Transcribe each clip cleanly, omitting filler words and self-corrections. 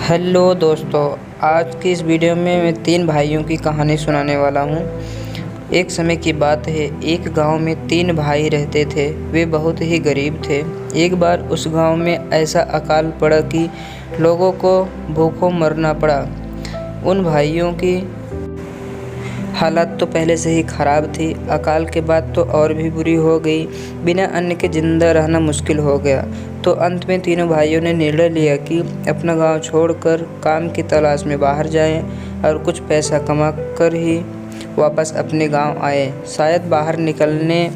Hello दोस्तों, आज की इस वीडियो में मैं 3 भाइयों की कहानी सुनाने वाला हूँ। एक समय की बात है, एक गांव में 3 भाई रहते थे। वे बहुत ही गरीब थे। एक बार उस गांव में ऐसा अकाल पड़ा कि लोगों को भूखों मरना पड़ा। उन भाइयों की हालत तो पहले से ही खराब थी, अकाल के बाद तो और भी बुरी हो गई। बिना अन्न के जिंदा रहना मुश्किल हो गया। तो अंत में तीनों भाइयों ने निर्णय लिया कि अपना गांव छोड़कर काम की तलाश में बाहर जाएं और कुछ पैसा कमा कर ही वापस अपने गांव आए। शायद बाहर निकलने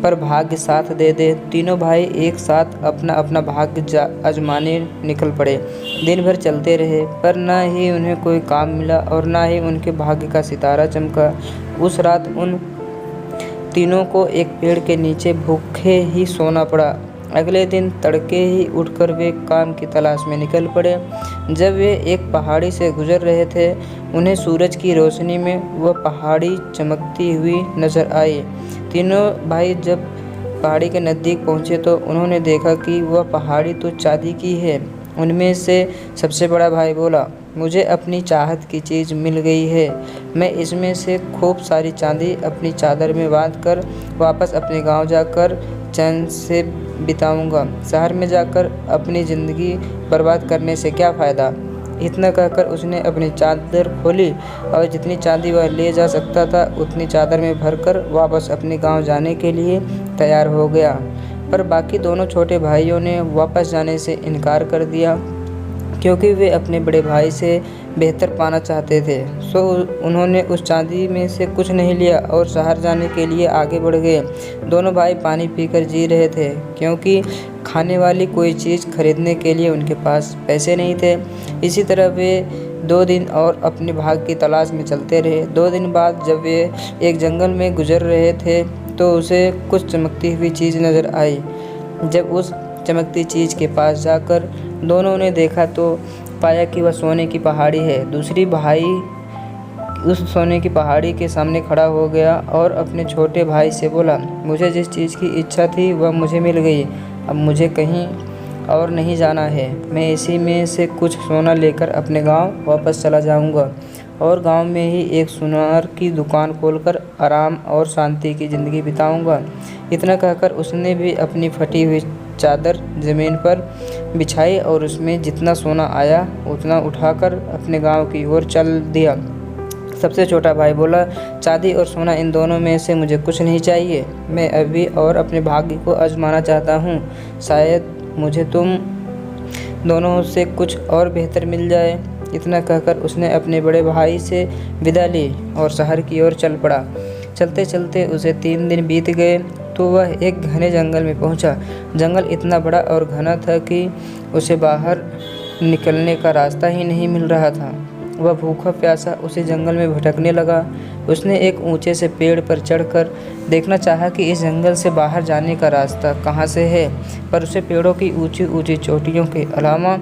पर भाग्य साथ दे दे। तीनों भाई एक साथ अपना अपना भाग्य आजमाने निकल पड़े। दिन भर चलते रहे, पर न ही उन्हें कोई काम मिला और न ही उनके भाग्य का सितारा चमका। उस रात उन तीनों को एक पेड़ के नीचे भूखे ही सोना पड़ा। अगले दिन तड़के ही उठकर वे काम की तलाश में निकल पड़े। जब वे एक पहाड़ी से गुजर रहे थे, उन्हें सूरज की रोशनी में वह पहाड़ी चमकती हुई नजर आई। तीनों भाई जब पहाड़ी के नज़दीक पहुंचे तो उन्होंने देखा कि वह पहाड़ी तो चांदी की है। उनमें से सबसे बड़ा भाई बोला, मुझे अपनी चाहत की चीज़ मिल गई है। मैं इसमें से खूब सारी चांदी अपनी चादर में बांध कर वापस अपने गांव जाकर चैन से बिताऊंगा। शहर में जाकर अपनी ज़िंदगी बर्बाद करने से क्या फ़ायदा। इतना कहकर उसने अपनी चादर खोली और जितनी चांदी वह ले जा सकता था उतनी चादर में भरकर वापस अपने गांव जाने के लिए तैयार हो गया। पर बाकी दोनों छोटे भाइयों ने वापस जाने से इनकार कर दिया, क्योंकि वे अपने बड़े भाई से बेहतर पाना चाहते थे। सो उन्होंने उस चांदी में से कुछ नहीं लिया और शहर जाने के लिए आगे बढ़ गए। दोनों भाई पानी पीकर जी रहे थे, क्योंकि खाने वाली कोई चीज़ खरीदने के लिए उनके पास पैसे नहीं थे। इसी तरह वे 2 दिन और अपने भाग्य की तलाश में चलते रहे। 2 दिन बाद जब वे एक जंगल में गुजर रहे थे तो उसे कुछ चमकती हुई चीज़ नज़र आई। जब उस चमकती चीज़ के पास जाकर दोनों ने देखा तो पाया कि वह सोने की पहाड़ी है। दूसरी भाई उस सोने की पहाड़ी के सामने खड़ा हो गया और अपने छोटे भाई से बोला, मुझे जिस चीज़ की इच्छा थी वह मुझे मिल गई। अब मुझे कहीं और नहीं जाना है। मैं इसी में से कुछ सोना लेकर अपने गांव वापस चला जाऊंगा और गांव में ही एक सुनार की दुकान खोलकर आराम और शांति की ज़िंदगी बिताऊंगा। इतना कहकर उसने भी अपनी फटी हुई चादर ज़मीन पर बिछाई और उसमें जितना सोना आया उतना उठाकर अपने गांव की ओर चल दिया। सबसे छोटा भाई बोला, चांदी और सोना इन दोनों में से मुझे कुछ नहीं चाहिए। मैं अभी और अपने भाग्य को आजमाना चाहता हूँ। शायद मुझे तुम दोनों से कुछ और बेहतर मिल जाए। इतना कहकर उसने अपने बड़े भाई से विदा ली और शहर की ओर चल पड़ा। चलते चलते उसे 3 दिन बीत गए तो वह एक घने जंगल में पहुंचा। जंगल इतना बड़ा और घना था कि उसे बाहर निकलने का रास्ता ही नहीं मिल रहा था। वह भूखा प्यासा उसी जंगल में भटकने लगा। उसने एक ऊंचे से पेड़ पर चढ़कर देखना चाहा कि इस जंगल से बाहर जाने का रास्ता कहाँ से है, पर उसे पेड़ों की ऊंची ऊंची चोटियों के अलावा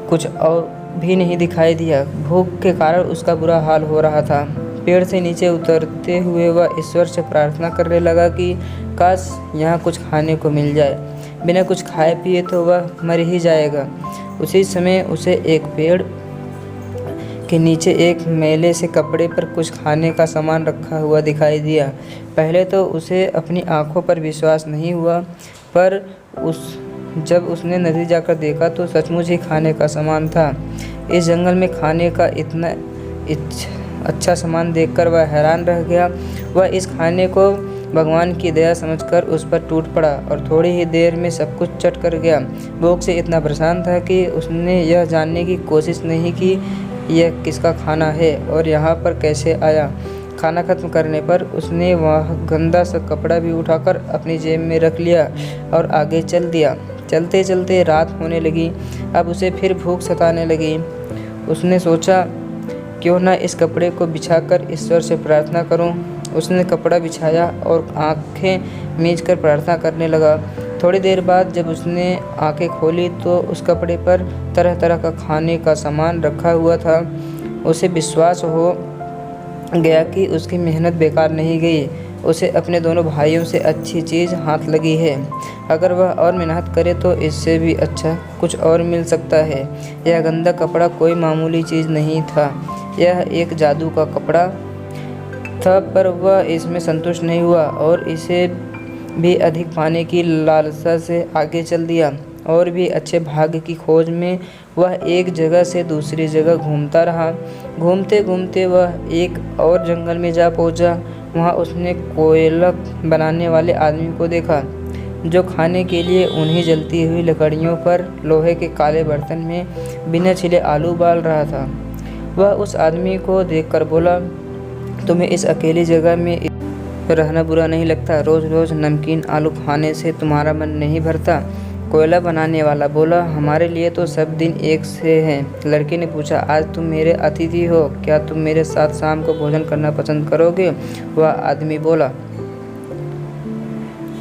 कुछ और भी नहीं दिखाई दिया। भूख के कारण उसका बुरा हाल हो रहा था। पेड़ से नीचे उतरते हुए वह ईश्वर से प्रार्थना करने लगा कि काश यहाँ कुछ खाने को मिल जाए। बिना कुछ खाए पिए तो वह मर ही जाएगा। उसी समय उसे एक पेड़ के नीचे एक मैले से कपड़े पर कुछ खाने का सामान रखा हुआ दिखाई दिया। पहले तो उसे अपनी आंखों पर विश्वास नहीं हुआ, पर जब उसने नज़दीक जाकर देखा तो सचमुच ही खाने का सामान था। इस जंगल में खाने का इतना अच्छा सामान देखकर वह हैरान रह गया। वह इस खाने को भगवान की दया समझकर उस पर टूट पड़ा और थोड़ी ही देर में सब कुछ चट कर गया। भूख से इतना परेशान था कि उसने यह जानने की कोशिश नहीं की यह किसका खाना है और यहाँ पर कैसे आया। खाना खत्म करने पर उसने वह गंदा सा कपड़ा भी उठाकर अपनी जेब में रख लिया और आगे चल दिया। चलते चलते रात होने लगी। अब उसे फिर भूख सताने लगी। उसने सोचा, क्यों ना इस कपड़े को बिछाकर ईश्वर से प्रार्थना करूं। उसने कपड़ा बिछाया और आंखें मीच कर प्रार्थना करने लगा। थोड़ी देर बाद जब उसने आंखें खोली तो उस कपड़े पर तरह तरह का खाने का सामान रखा हुआ था। उसे विश्वास हो गया कि उसकी मेहनत बेकार नहीं गई। उसे अपने दोनों भाइयों से अच्छी चीज़ हाथ लगी है। अगर वह और मेहनत करे तो इससे भी अच्छा कुछ और मिल सकता है। यह गंदा कपड़ा कोई मामूली चीज़ नहीं था, यह एक जादू का कपड़ा था। पर वह इसमें संतुष्ट नहीं हुआ और इसे भी अधिक पाने की लालसा से आगे चल दिया। और भी अच्छे भाग्य की खोज में वह एक जगह से दूसरी जगह घूमता रहा। घूमते घूमते वह एक और जंगल में जा पहुंचा। वहां उसने कोयला बनाने वाले आदमी को देखा, जो खाने के लिए उन्हीं जलती हुई लकड़ियों पर लोहे के काले बर्तन में बिना छिले आलू उबाल रहा था। वह उस आदमी को देखकर बोला, तुम्हें इस अकेली जगह में रहना बुरा नहीं लगता? रोज़ रोज़ नमकीन आलू खाने से तुम्हारा मन नहीं भरता? कोयला बनाने वाला बोला, हमारे लिए तो सब दिन एक से हैं। लड़के ने पूछा, आज तुम मेरे अतिथि हो, क्या तुम मेरे साथ शाम को भोजन करना पसंद करोगे? वह आदमी बोला,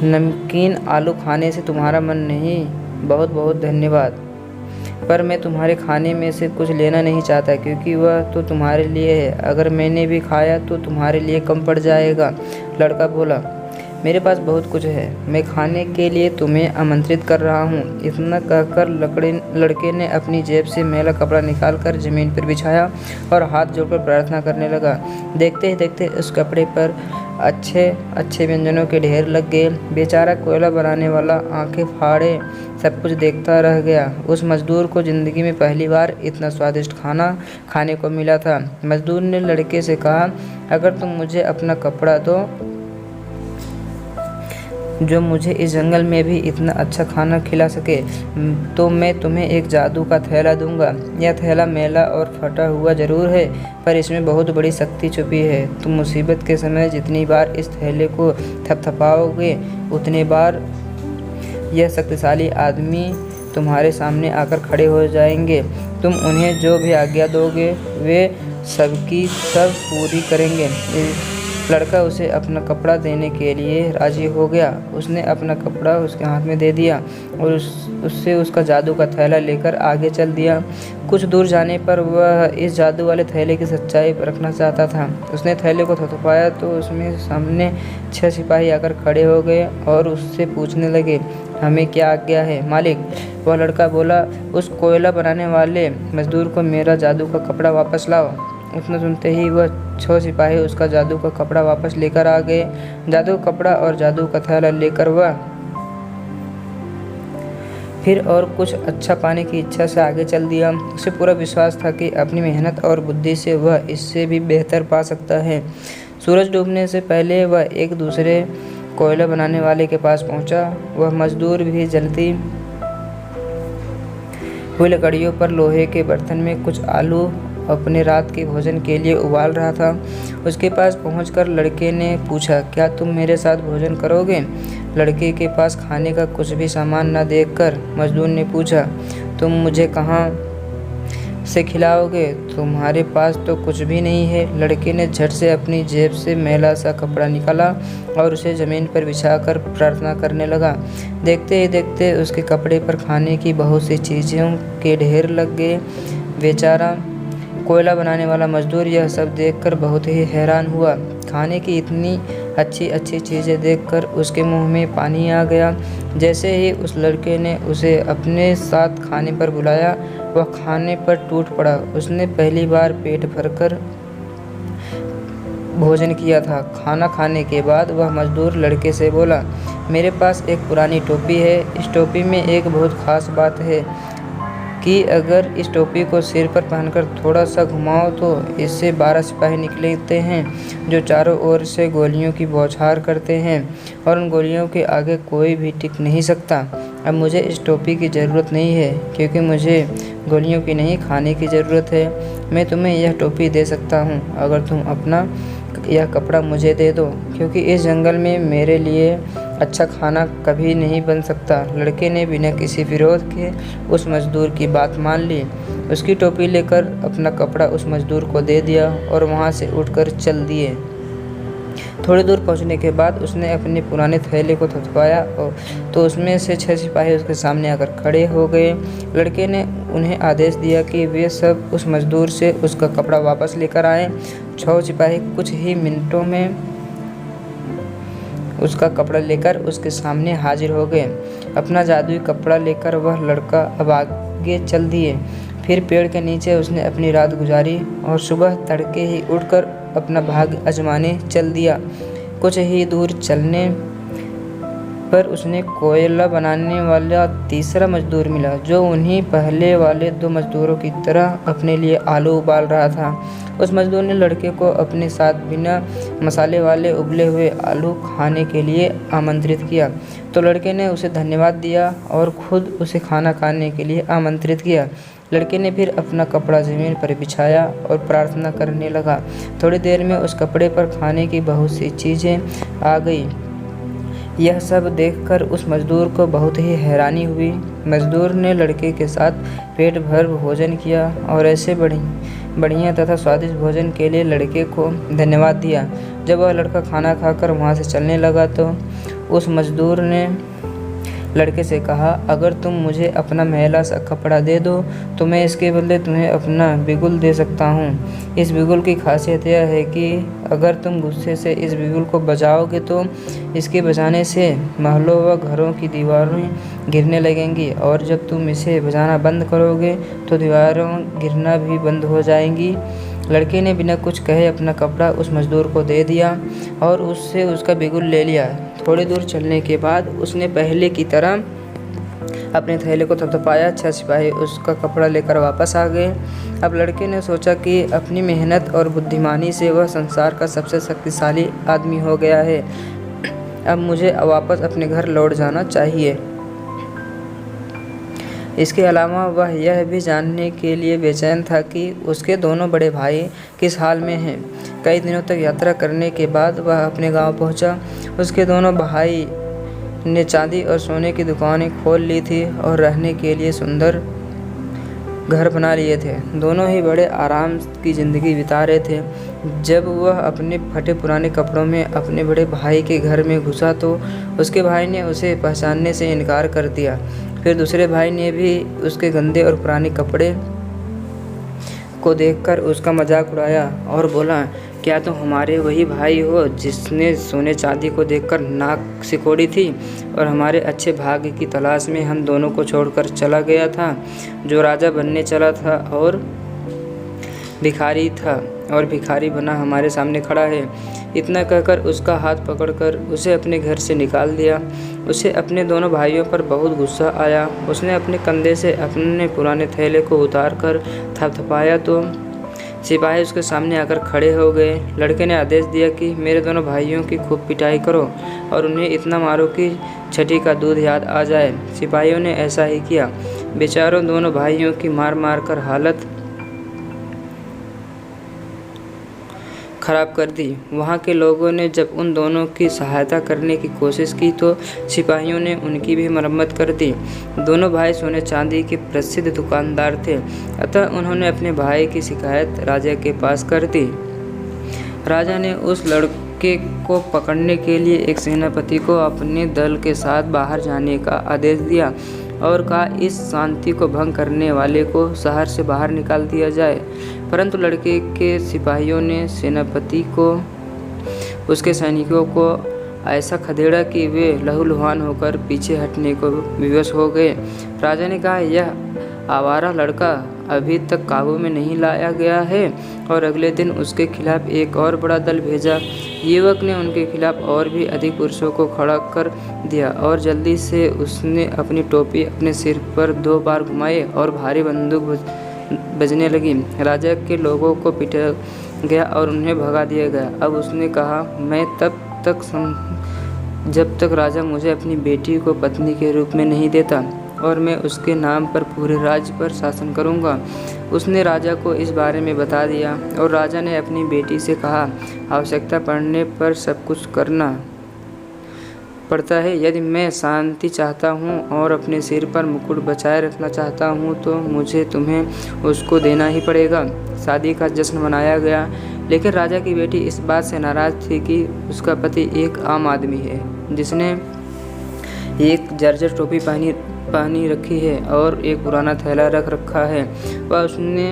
नमकीन आलू खाने से तुम्हारा मन नहीं, बहुत बहुत धन्यवाद, पर मैं तुम्हारे खाने में से कुछ लेना नहीं चाहता, क्योंकि वह तो तुम्हारे लिए है। अगर मैंने भी खाया तो तुम्हारे लिए कम पड़ जाएगा। लड़का बोला, मेरे पास बहुत कुछ है, मैं खाने के लिए तुम्हें आमंत्रित कर रहा हूँ। इतना कहकर लड़के ने अपनी जेब से मैला कपड़ा निकालकर ज़मीन पर बिछाया और हाथ जोड़कर प्रार्थना करने लगा। देखते ही देखते उस कपड़े पर अच्छे अच्छे व्यंजनों के ढेर लग गए। बेचारा कोयला बनाने वाला आंखें फाड़े सब कुछ देखता रह गया। उस मजदूर को ज़िंदगी में पहली बार इतना स्वादिष्ट खाना खाने को मिला था। मजदूर ने लड़के से कहा, अगर तुम मुझे अपना कपड़ा दो जो मुझे इस जंगल में भी इतना अच्छा खाना खिला सके, तो मैं तुम्हें एक जादू का थैला दूंगा। यह थैला मैला और फटा हुआ ज़रूर है, पर इसमें बहुत बड़ी शक्ति छुपी है। तुम मुसीबत के समय जितनी बार इस थैले को थपथपाओगे, उतनी बार यह शक्तिशाली आदमी तुम्हारे सामने आकर खड़े हो जाएंगे। तुम उन्हें जो भी आज्ञा दोगे, वे सबकी सब पूरी करेंगे। लड़का उसे अपना कपड़ा देने के लिए राजी हो गया। उसने अपना कपड़ा उसके हाथ में दे दिया और उससे उसका जादू का थैला लेकर आगे चल दिया। कुछ दूर जाने पर वह इस जादू वाले थैले की सच्चाई परखना चाहता था। उसने थैले को थपथपाया तो उसमें सामने 6 सिपाही आकर खड़े हो गए और उससे पूछने लगे, हमें क्या आज्ञा है मालिक? वह लड़का बोला, उस कोयला बनाने वाले मजदूर को मेरा जादू का कपड़ा वापस लाओ। उतना सुनते ही वह 6 सिपाही उसका जादू का कपड़ा वापस लेकर आ गए। जादू का कपड़ा और जादू का थैला लेकर वह फिर और कुछ अच्छा पाने की इच्छा से आगे चल दिया। उसे पूरा विश्वास था कि अपनी मेहनत और बुद्धि से वह इससे भी बेहतर पा सकता है। सूरज डूबने से पहले वह एक दूसरे कोयला बनाने वाले के पास पहुंचा। वह मजदूर भी जलती हुई लकड़ियों पर लोहे के बर्तन में कुछ आलू अपने रात के भोजन के लिए उबाल रहा था। उसके पास पहुंचकर लड़के ने पूछा, क्या तुम मेरे साथ भोजन करोगे? लड़के के पास खाने का कुछ भी सामान न देखकर मजदूर ने पूछा, तुम मुझे कहाँ से खिलाओगे? तुम्हारे पास तो कुछ भी नहीं है। लड़के ने झट से अपनी जेब से मैला सा कपड़ा निकाला और उसे ज़मीन पर बिछाकर प्रार्थना करने लगा। देखते ही देखते उसके कपड़े पर खाने की बहुत सी चीज़ों के ढेर लग गए। बेचारा कोयला बनाने वाला मजदूर यह सब देखकर बहुत ही हैरान हुआ। खाने की इतनी अच्छी अच्छी चीज़ें देखकर उसके मुंह में पानी आ गया। जैसे ही उस लड़के ने उसे अपने साथ खाने पर बुलाया, वह खाने पर टूट पड़ा। उसने पहली बार पेट भरकर भोजन किया था। खाना खाने के बाद वह मजदूर लड़के से बोला, मेरे पास एक पुरानी टोपी है। इस टोपी में एक बहुत ख़ास बात है कि अगर इस टोपी को सिर पर पहनकर थोड़ा सा घुमाओ तो इससे 12 सिपाही निकलते हैं, जो चारों ओर से गोलियों की बौछार करते हैं और उन गोलियों के आगे कोई भी टिक नहीं सकता। अब मुझे इस टोपी की ज़रूरत नहीं है, क्योंकि मुझे गोलियों की नहीं, खाने की ज़रूरत है। मैं तुम्हें यह टोपी दे सकता हूँ अगर तुम अपना यह कपड़ा मुझे दे दो, क्योंकि इस जंगल में मेरे लिए अच्छा खाना कभी नहीं बन सकता। लड़के ने बिना किसी विरोध के उस मजदूर की बात मान ली। उसकी टोपी लेकर अपना कपड़ा उस मजदूर को दे दिया और वहाँ से उठकर चल दिए। थोड़ी दूर पहुँचने के बाद उसने अपने पुराने थैले को थपथपाया तो उसमें से 6 सिपाही उसके सामने आकर खड़े हो गए। लड़के ने उन्हें आदेश दिया कि वे सब उस मजदूर से उसका कपड़ा वापस लेकर आएं। 6 सिपाही कुछ ही मिनटों में उसका कपड़ा लेकर उसके सामने हाजिर हो गए। अपना जादुई कपड़ा लेकर वह लड़का अब आगे चल दिए। फिर पेड़ के नीचे उसने अपनी रात गुजारी और सुबह तड़के ही उठकर अपना भाग्य आजमाने चल दिया। कुछ ही दूर चलने पर उसने कोयला बनाने वाला तीसरा मजदूर मिला, जो उन्हीं पहले वाले 2 मजदूरों की तरह अपने लिए आलू उबाल रहा था। उस मजदूर ने लड़के को अपने साथ बिना मसाले वाले उबले हुए आलू खाने के लिए आमंत्रित किया, तो लड़के ने उसे धन्यवाद दिया और खुद उसे खाना खाने के लिए आमंत्रित किया। लड़के ने फिर अपना कपड़ा ज़मीन पर बिछाया और प्रार्थना करने लगा। थोड़ी देर में उस कपड़े पर खाने की बहुत सी चीज़ें आ गई। यह सब देखकर उस मजदूर को बहुत ही हैरानी हुई। मजदूर ने लड़के के साथ पेट भर भोजन किया और ऐसे बढ़िया तथा स्वादिष्ट भोजन के लिए लड़के को धन्यवाद दिया। जब वह लड़का खाना खाकर वहाँ से चलने लगा तो उस मजदूर ने लड़के से कहा, अगर तुम मुझे अपना मैला सा कपड़ा दे दो तो मैं इसके बदले तुम्हें अपना बिगुल दे सकता हूँ। इस बिगुल की खासियत यह है कि अगर तुम गुस्से से इस बिगुल को बजाओगे तो इसके बजाने से महलों व घरों की दीवारें गिरने लगेंगी, और जब तुम इसे बजाना बंद करोगे तो दीवारें गिरना भी बंद हो जाएंगी। लड़के ने बिना कुछ कहे अपना कपड़ा उस मजदूर को दे दिया और उससे उसका बिगुल ले लिया। थोड़ी दूर चलने के बाद उसने पहले की तरह अपने थैले को थपथपाया। 6 सिपाही उसका कपड़ा लेकर वापस आ गए। अब लड़के ने सोचा कि अपनी मेहनत और बुद्धिमानी से वह संसार का सबसे शक्तिशाली आदमी हो गया है। अब मुझे वापस अपने घर लौट जाना चाहिए। इसके अलावा वह यह भी जानने के लिए बेचैन था कि उसके दोनों बड़े भाई किस हाल में हैं। कई दिनों तक यात्रा करने के बाद वह अपने गांव पहुंचा। उसके दोनों भाई ने चांदी और सोने की दुकानें खोल ली थी और रहने के लिए सुंदर घर बना लिए थे। दोनों ही बड़े आराम की ज़िंदगी बिता रहे थे। जब वह अपने फटे पुराने कपड़ों में अपने बड़े भाई के घर में घुसा तो उसके भाई ने उसे पहचानने से इनकार कर दिया। फिर दूसरे भाई ने भी उसके गंदे और पुराने कपड़े को देखकर उसका मजाक उड़ाया और बोला, क्या तुम हमारे वही भाई हो जिसने सोने चांदी को देखकर नाक सिकोड़ी थी और हमारे अच्छे भाग्य की तलाश में हम दोनों को छोड़कर चला गया था, जो राजा बनने चला था और भिखारी बना हमारे सामने खड़ा है। इतना कहकर उसका हाथ पकड़कर उसे अपने घर से निकाल दिया। उसे अपने दोनों भाइयों पर बहुत गुस्सा आया। उसने अपने कंधे से अपने पुराने थैले को उतारकर थपथपाया तो सिपाही उसके सामने आकर खड़े हो गए। लड़के ने आदेश दिया कि मेरे दोनों भाइयों की खूब पिटाई करो और उन्हें इतना मारो कि छठी का दूध याद आ जाए। सिपाहियों ने ऐसा ही किया। बेचारों दोनों भाइयों की मार मार कर हालत खराब कर दी। वहाँ के लोगों ने जब उन दोनों की सहायता करने की कोशिश की तो सिपाहियों ने उनकी भी मरम्मत कर दी। दोनों भाई सोने चांदी के प्रसिद्ध दुकानदार थे, अतः उन्होंने अपने भाई की शिकायत राजा के पास कर दी। राजा ने उस लड़के को पकड़ने के लिए एक सेनापति को अपने दल के साथ बाहर जाने का आदेश दिया और कहा, इस शांति को भंग करने वाले को शहर से बाहर निकाल दिया जाए। परंतु लड़के के सिपाहियों ने सेनापति को उसके सैनिकों को ऐसा खदेड़ा कि वे लहूलुहान होकर पीछे हटने को विवश हो गए। राजा ने कहा, यह आवारा लड़का अभी तक काबू में नहीं लाया गया है, और अगले दिन उसके खिलाफ एक और बड़ा दल भेजा। युवक ने उनके खिलाफ और भी अधिक पुरुषों को खड़ा कर दिया और जल्दी से उसने अपनी टोपी अपने सिर पर 2 बार घुमाई और भारी बंदूक बजने लगी। राजा के लोगों को पीटा गया और उन्हें भगा दिया गया। अब उसने कहा, मैं जब तक राजा मुझे अपनी बेटी को पत्नी के रूप में नहीं देता और मैं उसके नाम पर पूरे राज्य पर शासन करूंगा। उसने राजा को इस बारे में बता दिया और राजा ने अपनी बेटी से कहा, आवश्यकता पड़ने पर सब कुछ करना पड़ता है। यदि मैं शांति चाहता हूँ और अपने सिर पर मुकुट बचाए रखना चाहता हूँ तो मुझे तुम्हें उसको देना ही पड़ेगा। शादी का जश्न मनाया गया, लेकिन राजा की बेटी इस बात से नाराज़ थी कि उसका पति एक आम आदमी है जिसने एक जर्जर टोपी पहनी रखी है और एक पुराना थैला रख रखा है। वह उसने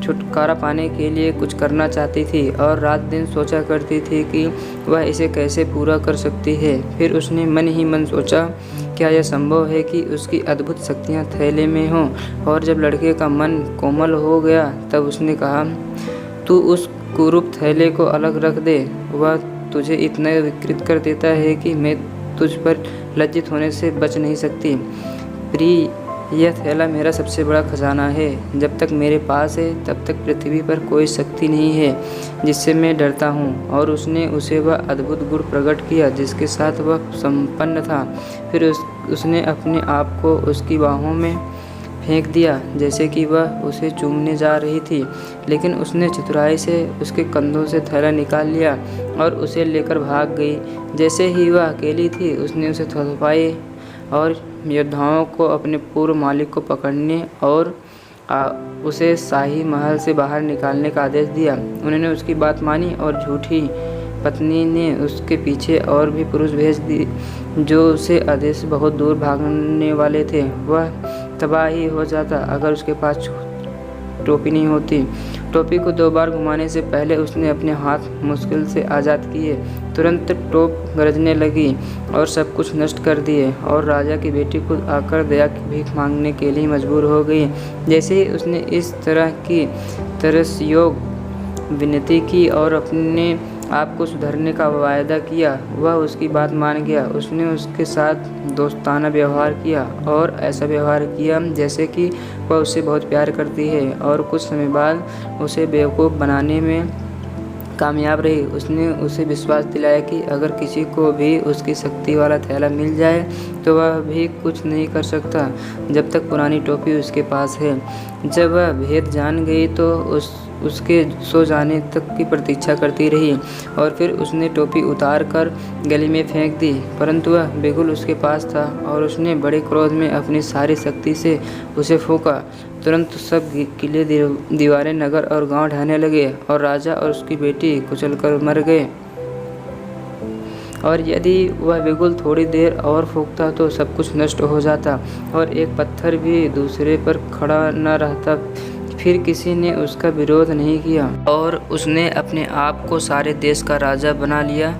छुटकारा पाने के लिए कुछ करना चाहती थी और रात दिन सोचा करती थी कि वह इसे कैसे पूरा कर सकती है। फिर उसने मन ही मन सोचा, क्या यह संभव है कि उसकी अद्भुत शक्तियाँ थैले में हों। और जब लड़के का मन कोमल हो गया तब उसने कहा, तू उस कुरूप थैले को अलग रख दे, वह तुझे इतना विकृत कर देता है कि मैं तुझ पर लज्जित होने से बच नहीं सकती। प्रिय, यह थैला मेरा सबसे बड़ा खजाना है। जब तक मेरे पास है तब तक पृथ्वी पर कोई शक्ति नहीं है जिससे मैं डरता हूँ। और उसने उसे वह अद्भुत गुण प्रकट किया जिसके साथ वह संपन्न था। फिर उसने अपने आप को उसकी बाहों में फेंक दिया जैसे कि वह उसे चूमने जा रही थी, लेकिन उसने चतुराई से उसके कंधों से थैला निकाल लिया और उसे लेकर भाग गई। जैसे ही वह अकेली थी उसने उसे थपथपाए और योद्धाओं को अपने पूर्व मालिक को पकड़ने और उसे शाही महल से बाहर निकालने का आदेश दिया। उन्होंने उसकी बात मानी और झूठी पत्नी ने उसके पीछे और भी पुरुष भेज दिए जो उसे आदेश से बहुत दूर भागने वाले थे। वह तबाह ही हो जाता अगर उसके पास टोपी नहीं होती। टोपी को 2 बार घुमाने से पहले उसने अपने हाथ मुश्किल से आज़ाद किए। तुरंत टोप गरजने लगी और सब कुछ नष्ट कर दिए और राजा की बेटी खुद आकर दया की भीख मांगने के लिए मजबूर हो गई। जैसे ही उसने इस तरह की तरसयोग विनती की और अपने आप को सुधरने का वायदा किया, वह उसकी बात मान गया। उसने उसके साथ दोस्ताना व्यवहार किया और ऐसा व्यवहार किया जैसे कि वह उससे बहुत प्यार करती है और कुछ समय बाद उसे बेवकूफ़ बनाने में कामयाब रही। उसने उसे विश्वास दिलाया कि अगर किसी को भी उसकी शक्ति वाला थैला मिल जाए तो वह भी कुछ नहीं कर सकता जब तक पुरानी टोपी उसके पास है। जब वह भेद जान गई तो उसके सो जाने तक की प्रतीक्षा करती रही और फिर उसने टोपी उतार कर गली में फेंक दी, परंतु वह बिल्कुल उसके पास था और उसने बड़े क्रोध में अपनी सारी शक्ति से उसे फूंका। तुरंत सब किले, दीवारें, नगर और गांव ढहने लगे और राजा और उसकी बेटी कुचलकर मर गए। और यदि वह बिल्कुल थोड़ी देर और फूंकता तो सब कुछ नष्ट हो जाता और एक पत्थर भी दूसरे पर खड़ा न रहता। फिर किसी ने उसका विरोध नहीं किया और उसने अपने आप को सारे देश का राजा बना लिया।